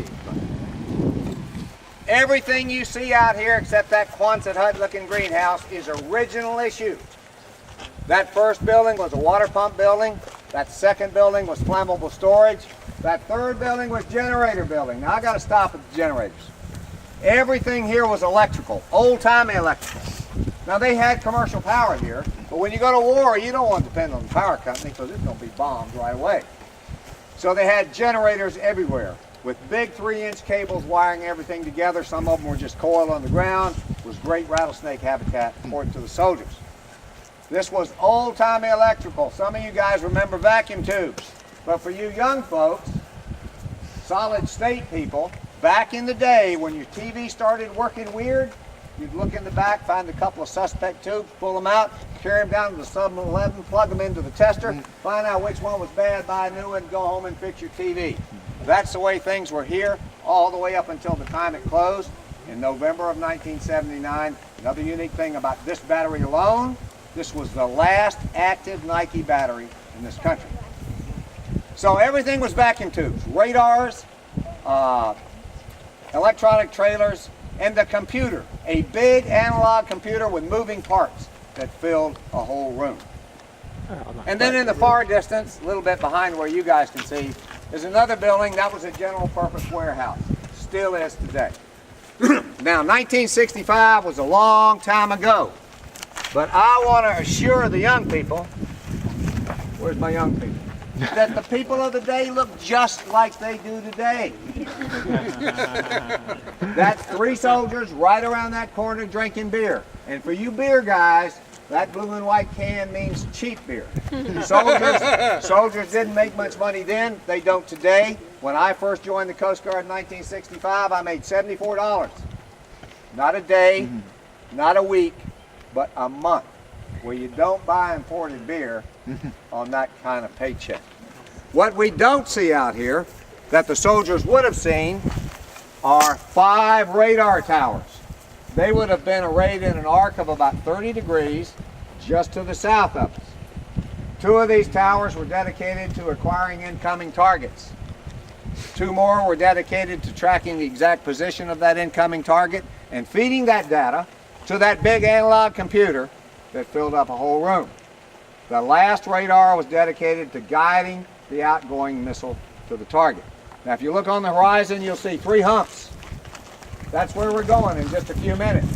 see. Everything you see out here except that Quonset hut looking greenhouse is original issue. That first building was a water pump building. That second building was flammable storage. That third building was generator building. Now I got to stop at the generators. Everything here was electrical, old-timey electrical. Now they had commercial power here, but when you go to war, you don't want to depend on the power company because it's going to be bombed right away. So they had generators everywhere with big 3-inch cables wiring everything together. Some of them were just coiled on the ground. It was great rattlesnake habitat according to the soldiers. This was old-timey electrical. Some of you guys remember vacuum tubes. But for you young folks, solid state people, back in the day when your TV started working weird, you'd look in the back, find a couple of suspect tubes, pull them out, carry them down to the 7-Eleven, plug them into the tester, find out which one was bad, buy a new one, go home and fix your TV. That's the way things were here all the way up until the time it closed in November of 1979. Another unique thing about this battery alone, this was the last active Nike battery in this country. So everything was vacuum tubes, radars, electronic trailers, and the computer, a big analog computer with moving parts that filled a whole room. And then in the far distance, a little bit behind where you guys can see, is another building that was a general purpose warehouse. Still is today. Now 1965 was a long time ago, but I want to assure the young people, where's my young people? That the people of the day look just like they do today. That's 3 soldiers right around that corner drinking beer. And for you beer guys, that blue and white can means cheap beer. Soldiers didn't make much money then. They don't today. When I first joined the Coast Guard in 1965, I made $74. Not a day, not a week, but a month. Where you don't buy imported beer on that kind of paycheck. What we don't see out here that the soldiers would have seen are 5 radar towers. They would have been arrayed in an arc of about 30 degrees just to the south of us. 2 of these towers were dedicated to acquiring incoming targets. 2 more were dedicated to tracking the exact position of that incoming target and feeding that data to that big analog computer that filled up a whole room. The last radar was dedicated to guiding the outgoing missile to the target. Now if you look on the horizon, you'll see 3 humps. That's where we're going in just a few minutes.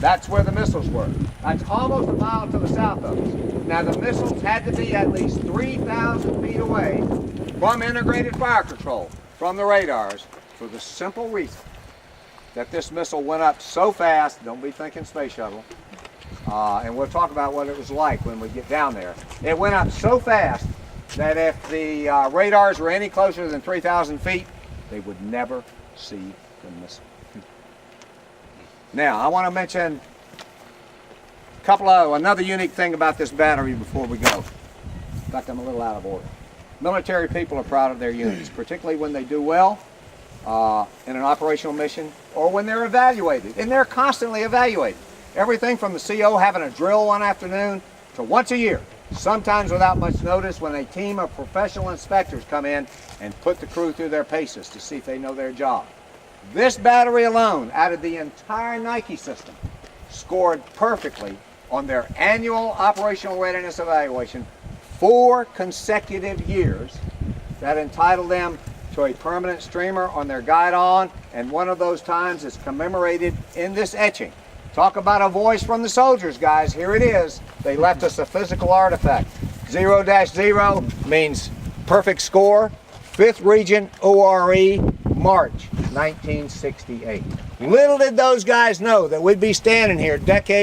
That's where the missiles were. That's almost a mile to the south of us. Now the missiles had to be at least 3,000 feet away from integrated fire control, from the radars, for the simple reason that this missile went up so fast, don't be thinking space shuttle, and we'll talk about what it was like when we get down there. It went up so fast that if the radars were any closer than 3,000 feet, they would never see the missile. Now, I want to mention another unique thing about this battery before we go. In fact, I'm a little out of order. Military people are proud of their units, particularly when they do well in an operational mission or when they're evaluated, and they're constantly evaluated. Everything from the CO having a drill one afternoon to once a year, sometimes without much notice, when a team of professional inspectors come in and put the crew through their paces to see if they know their job. This battery alone, out of the entire Nike system, scored perfectly on their annual operational readiness evaluation 4 consecutive years. That entitled them to a permanent streamer on their guide-on, and one of those times is commemorated in this etching. Talk about a voice from the soldiers, guys. Here it is. They left us a physical artifact. 0-0 means perfect score. 5th Region ORE, March 1968. Little did those guys know that we'd be standing here decades